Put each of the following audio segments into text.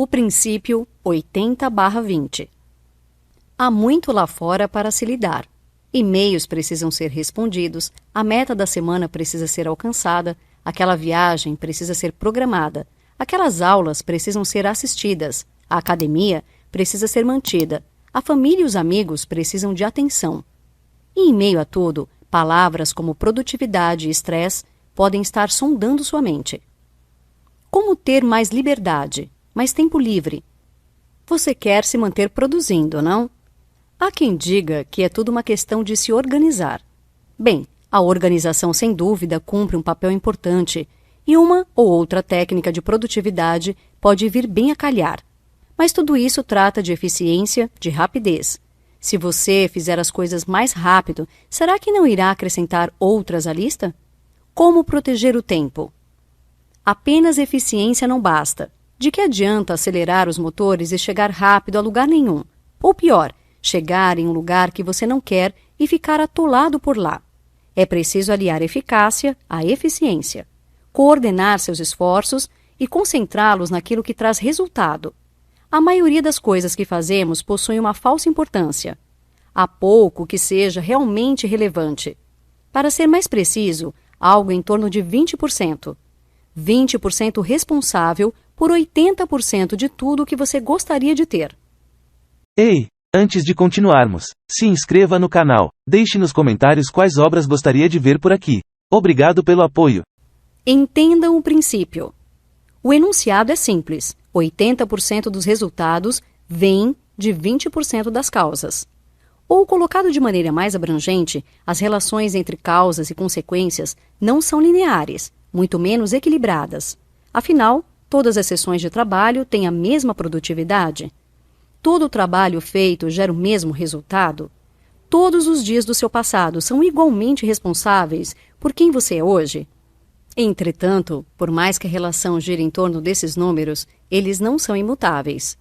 O princípio 80/20. Há muito lá fora para se lidar. E-mails precisam ser respondidos, a meta da semana precisa ser alcançada, aquela viagem precisa ser programada, aquelas aulas precisam ser assistidas, a academia precisa ser mantida, a família e os amigos precisam de atenção. E em meio a tudo, palavras como produtividade e estresse podem estar sondando sua mente. Como ter mais liberdade, mais tempo livre? Você quer se manter produzindo, não? Há quem diga que é tudo uma questão de se organizar. Bem, a organização sem dúvida cumpre um papel importante e uma ou outra técnica de produtividade pode vir bem a calhar. Mas tudo isso trata de eficiência, de rapidez. Se você fizer as coisas mais rápido, será que não irá acrescentar outras à lista? Como proteger o tempo? Apenas eficiência não basta. De que adianta acelerar os motores e chegar rápido a lugar nenhum? Ou pior, chegar em um lugar que você não quer e ficar atolado por lá. É preciso aliar eficácia à eficiência, coordenar seus esforços e concentrá-los naquilo que traz resultado. A maioria das coisas que fazemos possui uma falsa importância. Há pouco que seja realmente relevante. Para ser mais preciso, algo em torno de 20%. 20% responsável por 80% de tudo que você gostaria de ter. Ei! Antes de continuarmos, se inscreva no canal, deixe nos comentários quais obras gostaria de ver por aqui. Obrigado pelo apoio. Entendam o princípio. O enunciado é simples. 80% dos resultados vêm de 20% das causas. Ou, colocado de maneira mais abrangente, as relações entre causas e consequências não são lineares, muito menos equilibradas. Afinal, todas as sessões de trabalho têm a mesma produtividade? Todo o trabalho feito gera o mesmo resultado? Todos os dias do seu passado são igualmente responsáveis por quem você é hoje? Entretanto, por mais que a relação gire em torno desses números, eles não são imutáveis.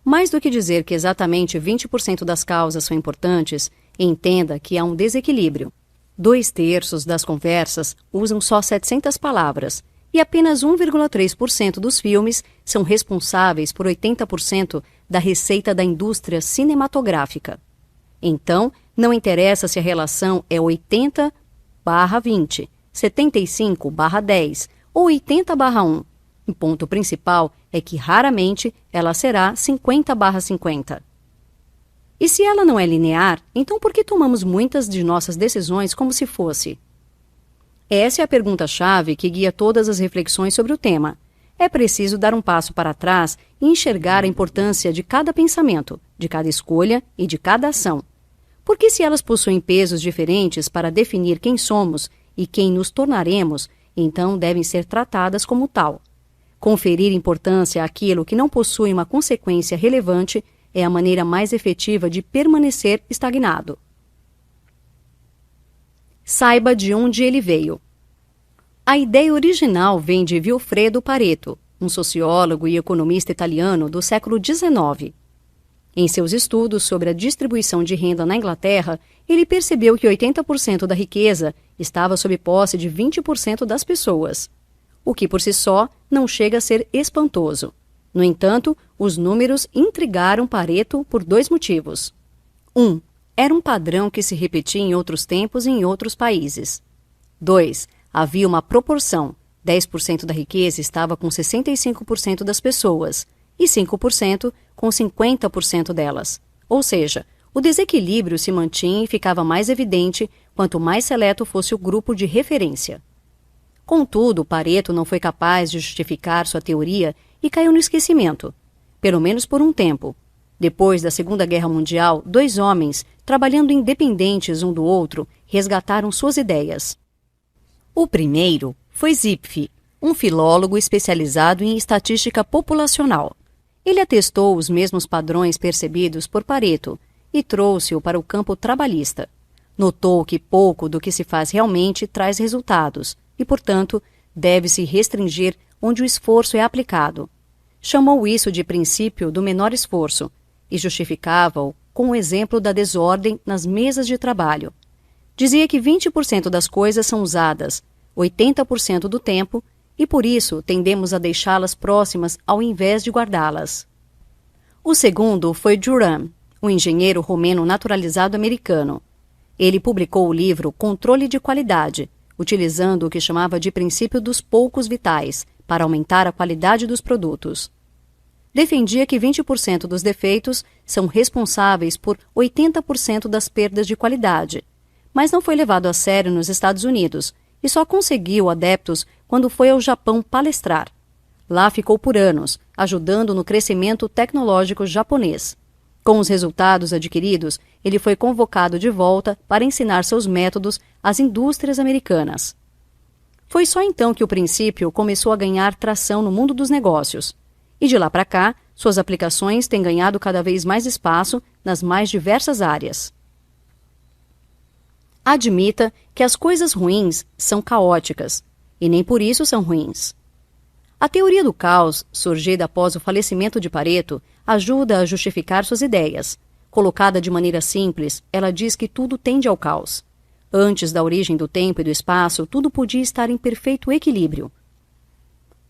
Mais do que dizer que exatamente 20% das causas são importantes, entenda que há um desequilíbrio. 2/3 das conversas usam só 700 palavras, e apenas 1,3% dos filmes são responsáveis por 80% da receita da indústria cinematográfica. Então, não interessa se a relação é 80/20, 75/10 ou 80/1. O ponto principal é que raramente ela será 50/50. E se ela não é linear, então por que tomamos muitas de nossas decisões como se fosse? Essa é a pergunta-chave que guia todas as reflexões sobre o tema. É preciso dar um passo para trás e enxergar a importância de cada pensamento, de cada escolha e de cada ação. Porque se elas possuem pesos diferentes para definir quem somos e quem nos tornaremos, então devem ser tratadas como tal. Conferir importância àquilo que não possui uma consequência relevante é a maneira mais efetiva de permanecer estagnado. Saiba de onde ele veio. A ideia original vem de Vilfredo Pareto, um sociólogo e economista italiano do século XIX. Em seus estudos sobre a distribuição de renda na Inglaterra, ele percebeu que 80% da riqueza estava sob posse de 20% das pessoas, o que por si só não chega a ser espantoso. No entanto, os números intrigaram Pareto por 2 motivos. 1. Era um padrão que se repetia em outros tempos e em outros países. 2. Havia uma proporção. 10% da riqueza estava com 65% das pessoas e 5% com 50% delas. Ou seja, o desequilíbrio se mantinha e ficava mais evidente quanto mais seleto fosse o grupo de referência. Contudo, Pareto não foi capaz de justificar sua teoria e caiu no esquecimento, pelo menos por um tempo. Depois da Segunda Guerra Mundial, 2 homens, trabalhando independentes um do outro, resgataram suas ideias. O primeiro foi Zipf, um filólogo especializado em estatística populacional. Ele atestou os mesmos padrões percebidos por Pareto e trouxe-o para o campo trabalhista. Notou que pouco do que se faz realmente traz resultados e, portanto, deve-se restringir onde o esforço é aplicado. Chamou isso de princípio do menor esforço e justificava-o com o exemplo da desordem nas mesas de trabalho. Dizia que 20% das coisas são usadas 80% do tempo e por isso tendemos a deixá-las próximas ao invés de guardá-las. O segundo foi Duran, um engenheiro romeno naturalizado americano. Ele publicou o livro Controle de Qualidade, utilizando o que chamava de princípio dos poucos vitais, para aumentar a qualidade dos produtos. Defendia que 20% dos defeitos são responsáveis por 80% das perdas de qualidade, mas não foi levado a sério nos Estados Unidos e só conseguiu adeptos quando foi ao Japão palestrar. Lá ficou por anos, ajudando no crescimento tecnológico japonês. Com os resultados adquiridos, ele foi convocado de volta para ensinar seus métodos às indústrias americanas. Foi só então que o princípio começou a ganhar tração no mundo dos negócios. E de lá para cá, suas aplicações têm ganhado cada vez mais espaço nas mais diversas áreas. Admita que as coisas ruins são caóticas, e nem por isso são ruins. A teoria do caos, surgida após o falecimento de Pareto, ajuda a justificar suas ideias. Colocada de maneira simples, ela diz que tudo tende ao caos. Antes da origem do tempo e do espaço, tudo podia estar em perfeito equilíbrio.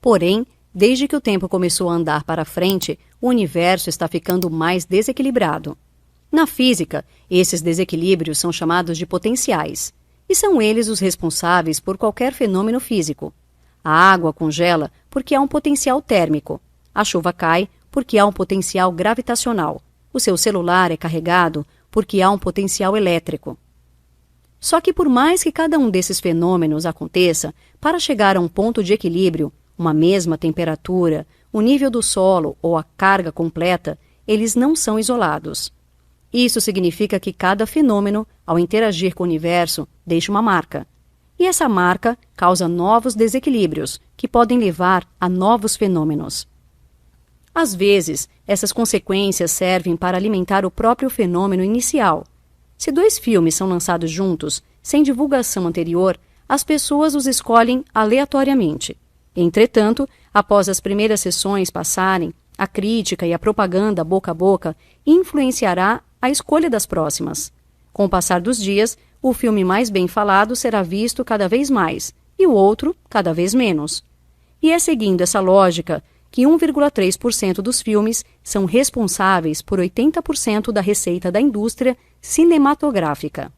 Porém, desde que o tempo começou a andar para frente, o universo está ficando mais desequilibrado. Na física, esses desequilíbrios são chamados de potenciais, e são eles os responsáveis por qualquer fenômeno físico. A água congela porque há um potencial térmico. A chuva cai porque há um potencial gravitacional. O seu celular é carregado porque há um potencial elétrico. Só que por mais que cada um desses fenômenos aconteça, para chegar a um ponto de equilíbrio, uma mesma temperatura, o nível do solo ou a carga completa, eles não são isolados. Isso significa que cada fenômeno, ao interagir com o universo, deixa uma marca. E essa marca causa novos desequilíbrios, que podem levar a novos fenômenos. Às vezes, essas consequências servem para alimentar o próprio fenômeno inicial. Se 2 filmes são lançados juntos, sem divulgação anterior, as pessoas os escolhem aleatoriamente. Entretanto, após as primeiras sessões passarem, a crítica e a propaganda boca a boca influenciará a escolha das próximas. Com o passar dos dias, o filme mais bem falado será visto cada vez mais, e o outro cada vez menos. E é seguindo essa lógica que 1,3% dos filmes são responsáveis por 80% da receita da indústria cinematográfica.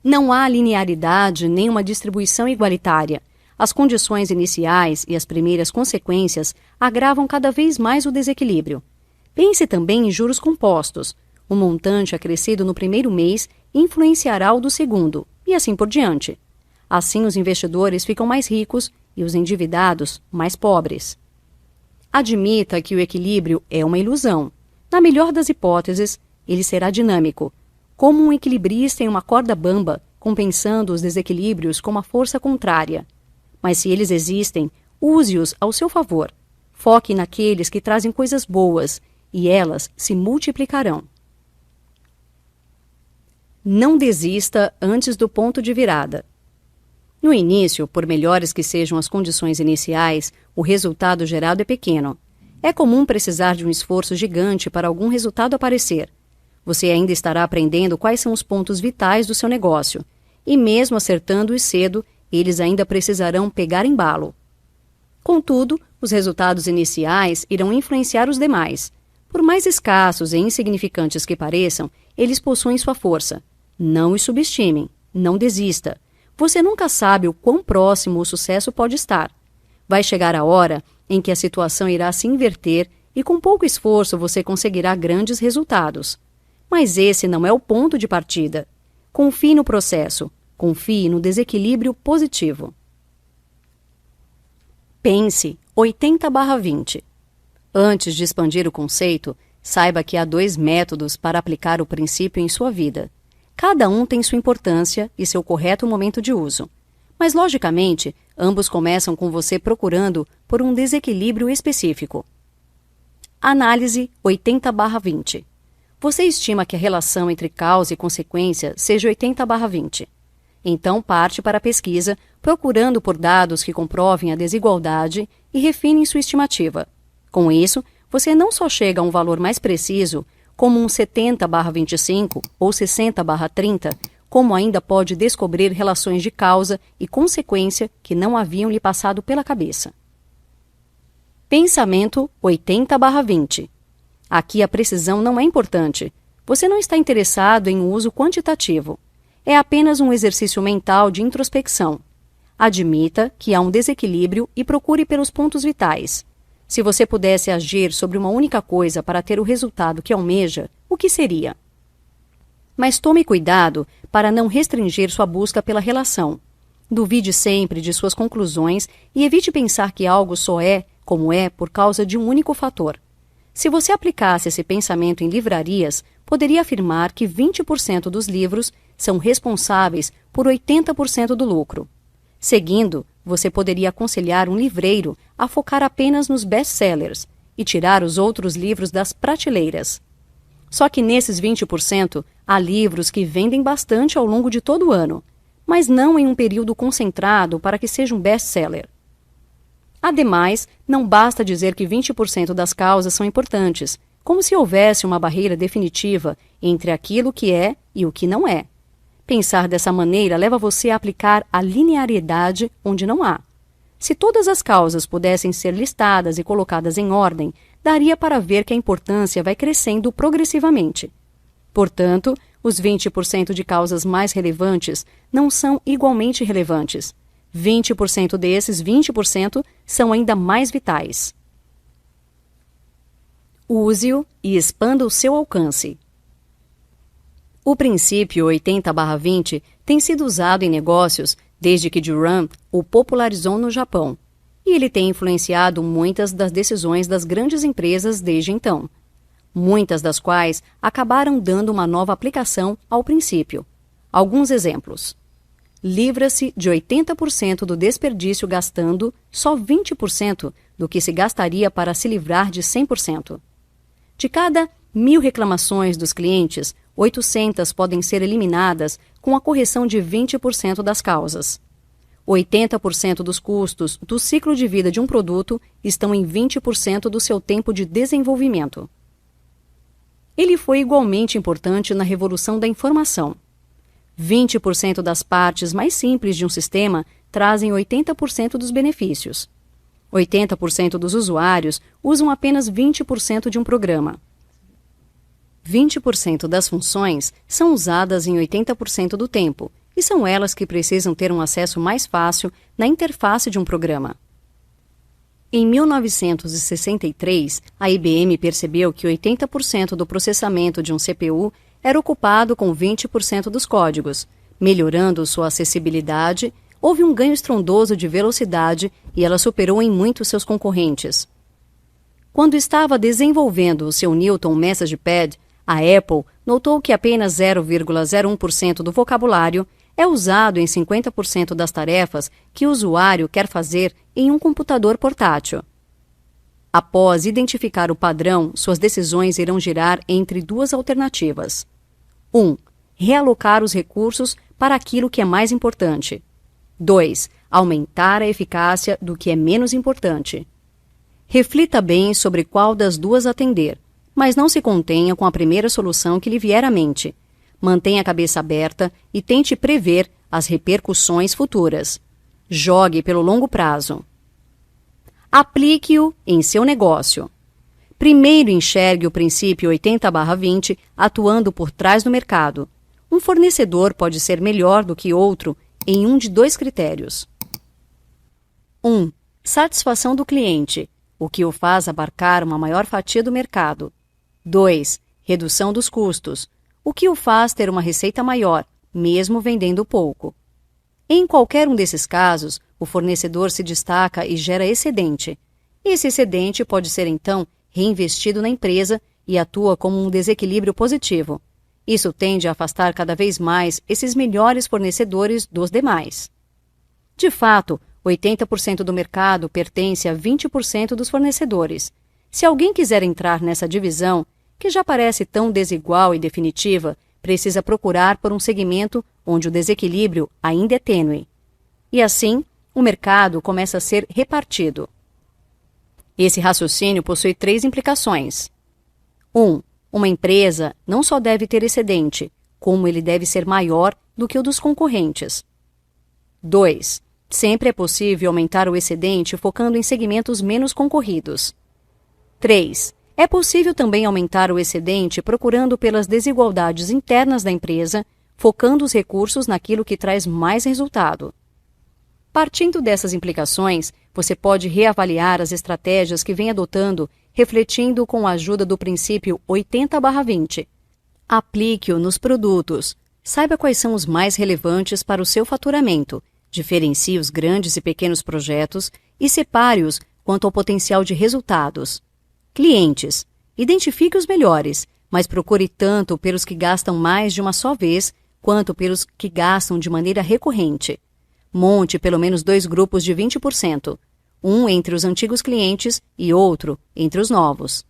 Não há linearidade nem uma distribuição igualitária. As condições iniciais e as primeiras consequências agravam cada vez mais o desequilíbrio. Pense também em juros compostos. O montante acrescido no primeiro mês influenciará o do segundo, e assim por diante. Assim, os investidores ficam mais ricos e os endividados mais pobres. Admita que o equilíbrio é uma ilusão. Na melhor das hipóteses, ele será dinâmico, como um equilibrista em uma corda bamba, compensando os desequilíbrios com uma força contrária. Mas se eles existem, use-os ao seu favor. Foque naqueles que trazem coisas boas, e elas se multiplicarão. Não desista antes do ponto de virada. No início, por melhores que sejam as condições iniciais, o resultado gerado é pequeno. É comum precisar de um esforço gigante para algum resultado aparecer. Você ainda estará aprendendo quais são os pontos vitais do seu negócio, e mesmo acertando-os cedo, eles ainda precisarão pegar embalo. Contudo, os resultados iniciais irão influenciar os demais. Por mais escassos e insignificantes que pareçam, eles possuem sua força. Não os subestimem, não desista. Você nunca sabe o quão próximo o sucesso pode estar. Vai chegar a hora em que a situação irá se inverter e com pouco esforço você conseguirá grandes resultados. Mas esse não é o ponto de partida. Confie no processo. Confie no desequilíbrio positivo. Pense 80/20. Antes de expandir o conceito, saiba que há 2 métodos para aplicar o princípio em sua vida. Cada um tem sua importância e seu correto momento de uso. Mas, logicamente, ambos começam com você procurando por um desequilíbrio específico. Análise 80/20. Você estima que a relação entre causa e consequência seja 80/20. Então parte para a pesquisa, procurando por dados que comprovem a desigualdade e refinem sua estimativa. Com isso, você não só chega a um valor mais preciso, como um 70/25 ou 60/30, como ainda pode descobrir relações de causa e consequência que não haviam lhe passado pela cabeça. Pensamento 80/20. Aqui a precisão não é importante. Você não está interessado em um uso quantitativo. É apenas um exercício mental de introspecção. Admita que há um desequilíbrio e procure pelos pontos vitais. Se você pudesse agir sobre uma única coisa para ter o resultado que almeja, o que seria? Mas tome cuidado para não restringir sua busca pela relação. Duvide sempre de suas conclusões e evite pensar que algo só é como é por causa de um único fator. Se você aplicasse esse pensamento em livrarias, poderia afirmar que 20% dos livros são responsáveis por 80% do lucro. Seguindo, você poderia aconselhar um livreiro a focar apenas nos best-sellers e tirar os outros livros das prateleiras. Só que nesses 20%, há livros que vendem bastante ao longo de todo o ano, mas não em um período concentrado para que seja um best-seller. Ademais, não basta dizer que 20% das causas são importantes, como se houvesse uma barreira definitiva entre aquilo que é e o que não é. Pensar dessa maneira leva você a aplicar a linearidade onde não há. Se todas as causas pudessem ser listadas e colocadas em ordem, daria para ver que a importância vai crescendo progressivamente. Portanto, os 20% de causas mais relevantes não são igualmente relevantes. 20% desses 20% são ainda mais vitais. Use-o e expanda o seu alcance. O princípio 80/20 tem sido usado em negócios desde que Juran o popularizou no Japão, e ele tem influenciado muitas das decisões das grandes empresas desde então, muitas das quais acabaram dando uma nova aplicação ao princípio. Alguns exemplos. Livra-se de 80% do desperdício gastando só 20% do que se gastaria para se livrar de 100%. De cada 1.000 reclamações dos clientes, 800 podem ser eliminadas com a correção de 20% das causas. 80% dos custos do ciclo de vida de um produto estão em 20% do seu tempo de desenvolvimento. Ele foi igualmente importante na revolução da informação. 20% das partes mais simples de um sistema trazem 80% dos benefícios. 80% dos usuários usam apenas 20% de um programa. 20% das funções são usadas em 80% do tempo, e são elas que precisam ter um acesso mais fácil na interface de um programa. Em 1963, a IBM percebeu que 80% do processamento de um CPU era ocupado com 20% dos códigos. Melhorando sua acessibilidade, houve um ganho estrondoso de velocidade e ela superou em muito seus concorrentes. Quando estava desenvolvendo o seu Newton MessagePad, a Apple notou que apenas 0,01% do vocabulário é usado em 50% das tarefas que o usuário quer fazer em um computador portátil. Após identificar o padrão, suas decisões irão girar entre duas alternativas. 1. Realocar os recursos para aquilo que é mais importante. 2. Aumentar a eficácia do que é menos importante. Reflita bem sobre qual das duas atender, mas não se contenha com a primeira solução que lhe vier à mente. Mantenha a cabeça aberta e tente prever as repercussões futuras. Jogue pelo longo prazo. Aplique-o em seu negócio. Primeiro enxergue o princípio 80/20 atuando por trás do mercado. Um fornecedor pode ser melhor do que outro em um de dois critérios. 1. Satisfação do cliente, o que o faz abarcar uma maior fatia do mercado. 2. Redução dos custos, o que o faz ter uma receita maior, mesmo vendendo pouco. Em qualquer um desses casos, o fornecedor se destaca e gera excedente. Esse excedente pode ser, então, reinvestido na empresa e atua como um desequilíbrio positivo. Isso tende a afastar cada vez mais esses melhores fornecedores dos demais. De fato, 80% do mercado pertence a 20% dos fornecedores. Se alguém quiser entrar nessa divisão, que já parece tão desigual e definitiva, precisa procurar por um segmento onde o desequilíbrio ainda é tênue. E assim, o mercado começa a ser repartido. Esse raciocínio possui 3 implicações. 1. Uma empresa não só deve ter excedente, como ele deve ser maior do que o dos concorrentes. 2. Sempre é possível aumentar o excedente focando em segmentos menos concorridos. 3. É possível também aumentar o excedente procurando pelas desigualdades internas da empresa, focando os recursos naquilo que traz mais resultado. Partindo dessas implicações, você pode reavaliar as estratégias que vem adotando, refletindo com a ajuda do princípio 80/20. Aplique-o nos produtos. Saiba quais são os mais relevantes para o seu faturamento. Diferencie os grandes e pequenos projetos e separe-os quanto ao potencial de resultados. Clientes. Identifique os melhores, mas procure tanto pelos que gastam mais de uma só vez, quanto pelos que gastam de maneira recorrente. Monte pelo menos 2 grupos de 20%, um entre os antigos clientes e outro entre os novos.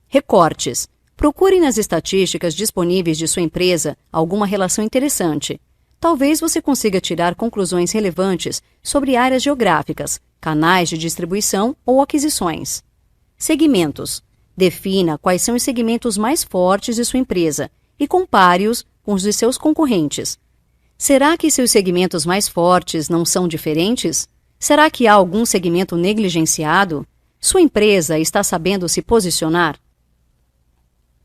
Recortes. Procure nas estatísticas disponíveis de sua empresa alguma relação interessante. Talvez você consiga tirar conclusões relevantes sobre áreas geográficas, canais de distribuição ou aquisições. Segmentos. Defina quais são os segmentos mais fortes de sua empresa e compare-os com os de seus concorrentes. Será que seus segmentos mais fortes não são diferentes? Será que há algum segmento negligenciado? Sua empresa está sabendo se posicionar?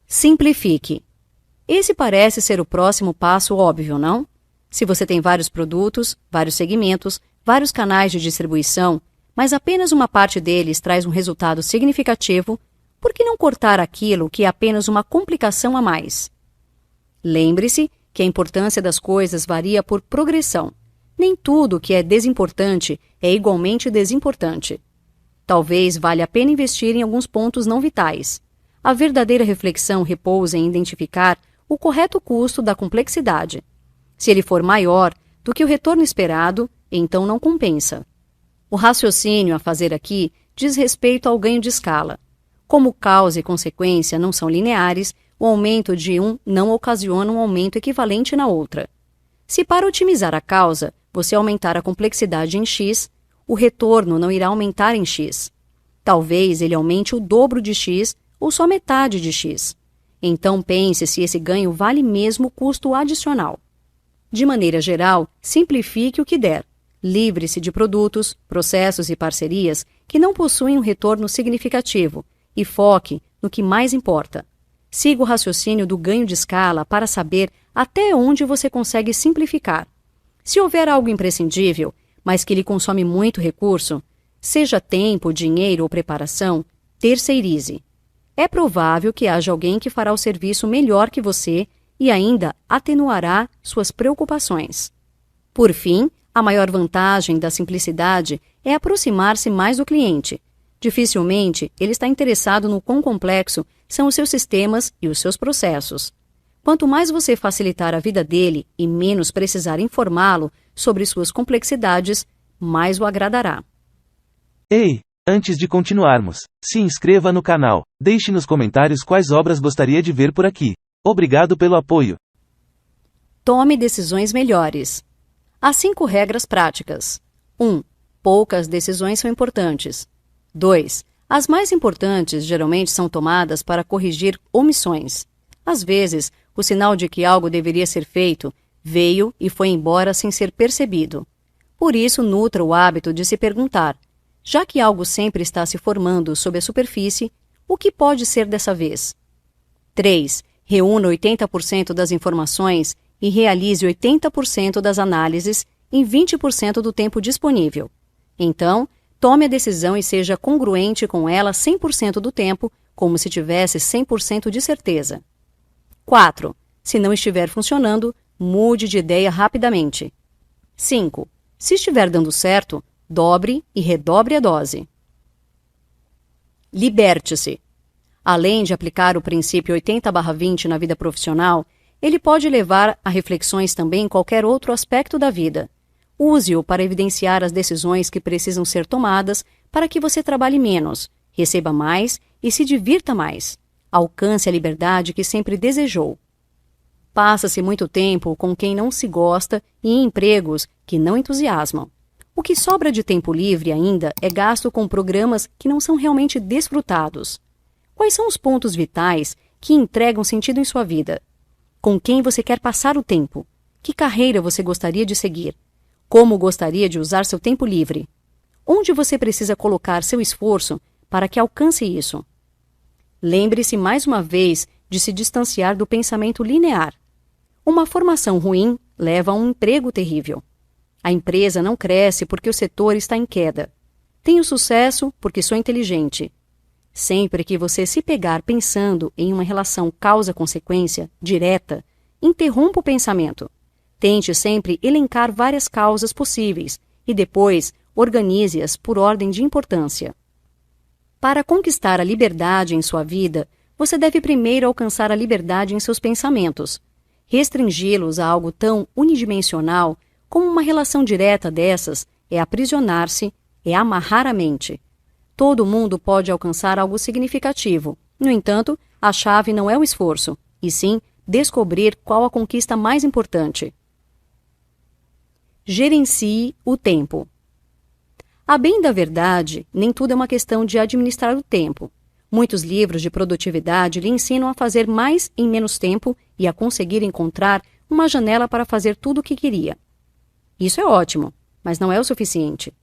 Simplifique. Esse parece ser o próximo passo óbvio, não? Se você tem vários produtos, vários segmentos, vários canais de distribuição, mas apenas uma parte deles traz um resultado significativo, por que não cortar aquilo que é apenas uma complicação a mais? Lembre-se que a importância das coisas varia por progressão. Nem tudo que é desimportante é igualmente desimportante. Talvez valha a pena investir em alguns pontos não vitais. A verdadeira reflexão repousa em identificar o correto custo da complexidade. Se ele for maior do que o retorno esperado, então não compensa. O raciocínio a fazer aqui diz respeito ao ganho de escala. Como causa e consequência não são lineares, o aumento de um não ocasiona um aumento equivalente na outra. Se para otimizar a causa, você aumentar a complexidade em X, o retorno não irá aumentar em X. Talvez ele aumente o dobro de X ou só metade de X. Então pense se esse ganho vale mesmo o custo adicional. De maneira geral, simplifique o que der. Livre-se de produtos, processos e parcerias que não possuem um retorno significativo e foque no que mais importa. Siga o raciocínio do ganho de escala para saber até onde você consegue simplificar. Se houver algo imprescindível, mas que lhe consome muito recurso, seja tempo, dinheiro ou preparação, terceirize. É provável que haja alguém que fará o serviço melhor que você e ainda atenuará suas preocupações. Por fim, a maior vantagem da simplicidade é aproximar-se mais do cliente. Dificilmente ele está interessado no quão complexo são os seus sistemas e os seus processos. Quanto mais você facilitar a vida dele e menos precisar informá-lo sobre suas complexidades, mais o agradará. Ei, antes de continuarmos, se inscreva no canal, deixe nos comentários quais obras gostaria de ver por aqui. Obrigado pelo apoio. Tome decisões melhores. Há 5 regras práticas. 1. Poucas decisões são importantes. 2. As mais importantes geralmente são tomadas para corrigir omissões. Às vezes, o sinal de que algo deveria ser feito veio e foi embora sem ser percebido. Por isso, nutra o hábito de se perguntar, já que algo sempre está se formando sob a superfície, o que pode ser dessa vez? 3. Reúna 80% das informações e realize 80% das análises em 20% do tempo disponível. Então, tome a decisão e seja congruente com ela 100% do tempo, como se tivesse 100% de certeza. 4. Se não estiver funcionando, mude de ideia rapidamente. 5. Se estiver dando certo, dobre e redobre a dose. Liberte-se. Além de aplicar o princípio 80/20 na vida profissional, ele pode levar a reflexões também em qualquer outro aspecto da vida. Use-o para evidenciar as decisões que precisam ser tomadas para que você trabalhe menos, receba mais e se divirta mais. Alcance a liberdade que sempre desejou. Passa-se muito tempo com quem não se gosta e em empregos que não entusiasmam. O que sobra de tempo livre ainda é gasto com programas que não são realmente desfrutados. Quais são os pontos vitais que entregam sentido em sua vida? Com quem você quer passar o tempo? Que carreira você gostaria de seguir? Como gostaria de usar seu tempo livre? Onde você precisa colocar seu esforço para que alcance isso? Lembre-se mais uma vez de se distanciar do pensamento linear. Uma formação ruim leva a um emprego terrível. A empresa não cresce porque o setor está em queda. Tenho sucesso porque sou inteligente. Sempre que você se pegar pensando em uma relação causa-consequência direta, interrompa o pensamento. Tente sempre elencar várias causas possíveis e depois organize-as por ordem de importância. Para conquistar a liberdade em sua vida, você deve primeiro alcançar a liberdade em seus pensamentos. Restringi-los a algo tão unidimensional como uma relação direta dessas é aprisionar-se, é amarrar a mente. Todo mundo pode alcançar algo significativo. No entanto, a chave não é o esforço, e sim descobrir qual a conquista mais importante. Gerencie o tempo. A bem da verdade, nem tudo é uma questão de administrar o tempo. Muitos livros de produtividade lhe ensinam a fazer mais em menos tempo e a conseguir encontrar uma janela para fazer tudo o que queria. Isso é ótimo, mas não é o suficiente.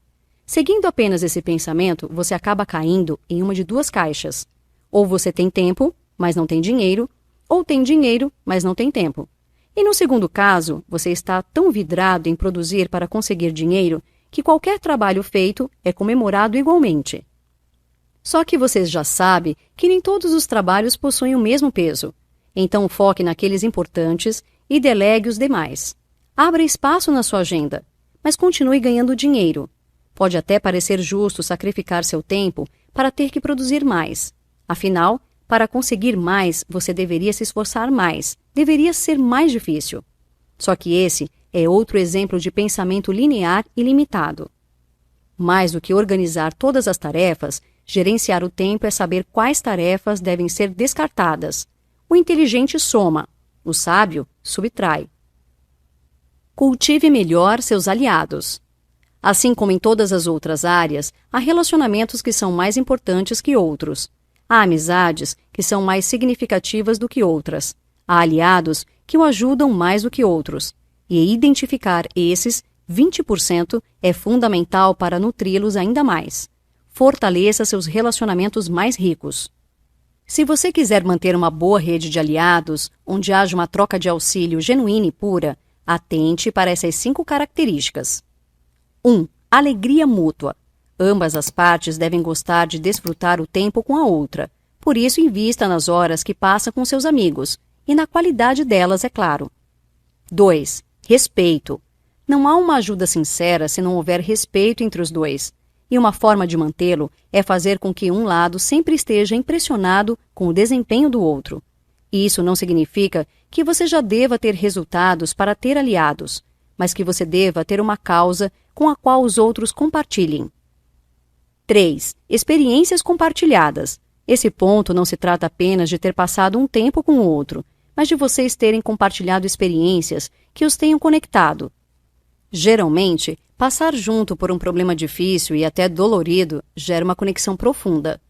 Seguindo apenas esse pensamento, você acaba caindo em uma de duas caixas. Ou você tem tempo, mas não tem dinheiro, ou tem dinheiro, mas não tem tempo. E no segundo caso, você está tão vidrado em produzir para conseguir dinheiro que qualquer trabalho feito é comemorado igualmente. Só que você já sabe que nem todos os trabalhos possuem o mesmo peso. Então foque naqueles importantes e delegue os demais. Abra espaço na sua agenda, mas continue ganhando dinheiro. Pode até parecer justo sacrificar seu tempo para ter que produzir mais. Afinal, para conseguir mais, você deveria se esforçar mais. Deveria ser mais difícil. Só que esse é outro exemplo de pensamento linear e limitado. Mais do que organizar todas as tarefas, gerenciar o tempo é saber quais tarefas devem ser descartadas. O inteligente soma, o sábio subtrai. Cultive melhor seus aliados. Assim como em todas as outras áreas, há relacionamentos que são mais importantes que outros. Há amizades que são mais significativas do que outras. Há aliados que o ajudam mais do que outros. E identificar esses 20% é fundamental para nutri-los ainda mais. Fortaleça seus relacionamentos mais ricos. Se você quiser manter uma boa rede de aliados, onde haja uma troca de auxílio genuína e pura, atente para essas 5 características. 1. Alegria mútua. Ambas as partes devem gostar de desfrutar o tempo com a outra. Por isso, invista nas horas que passa com seus amigos, e na qualidade delas, é claro. 2. Respeito. Não há uma ajuda sincera se não houver respeito entre os dois. E uma forma de mantê-lo é fazer com que um lado sempre esteja impressionado com o desempenho do outro. Isso não significa que você já deva ter resultados para ter aliados, mas que você deva ter uma causa com a qual os outros compartilhem. 3. Experiências compartilhadas. Esse ponto não se trata apenas de ter passado um tempo com o outro, mas de vocês terem compartilhado experiências que os tenham conectado. Geralmente, passar junto por um problema difícil e até dolorido gera uma conexão profunda.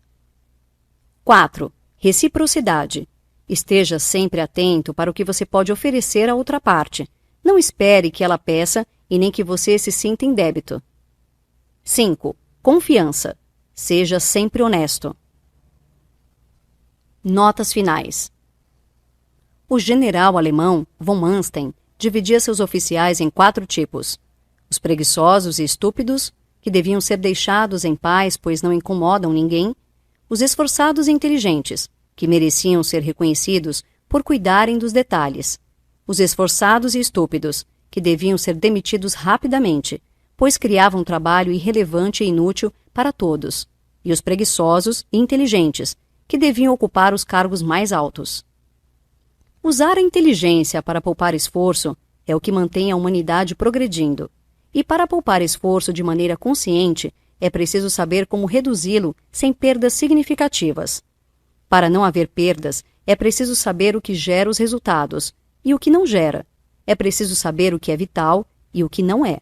4. Reciprocidade. Esteja sempre atento para o que você pode oferecer à outra parte. Não espere que ela peça e nem que você se sinta em débito. 5. Confiança. Seja sempre honesto. Notas finais. O general alemão von Manstein dividia seus oficiais em 4 tipos. Os preguiçosos e estúpidos, que deviam ser deixados em paz pois não incomodam ninguém. Os esforçados e inteligentes, que mereciam ser reconhecidos por cuidarem dos detalhes. Os esforçados e estúpidos, que deviam ser demitidos rapidamente, pois criavam trabalho irrelevante e inútil para todos. E os preguiçosos e inteligentes, que deviam ocupar os cargos mais altos. Usar a inteligência para poupar esforço é o que mantém a humanidade progredindo. E para poupar esforço de maneira consciente, é preciso saber como reduzi-lo sem perdas significativas. Para não haver perdas, é preciso saber o que gera os resultados e o que não gera. É preciso saber o que é vital e o que não é.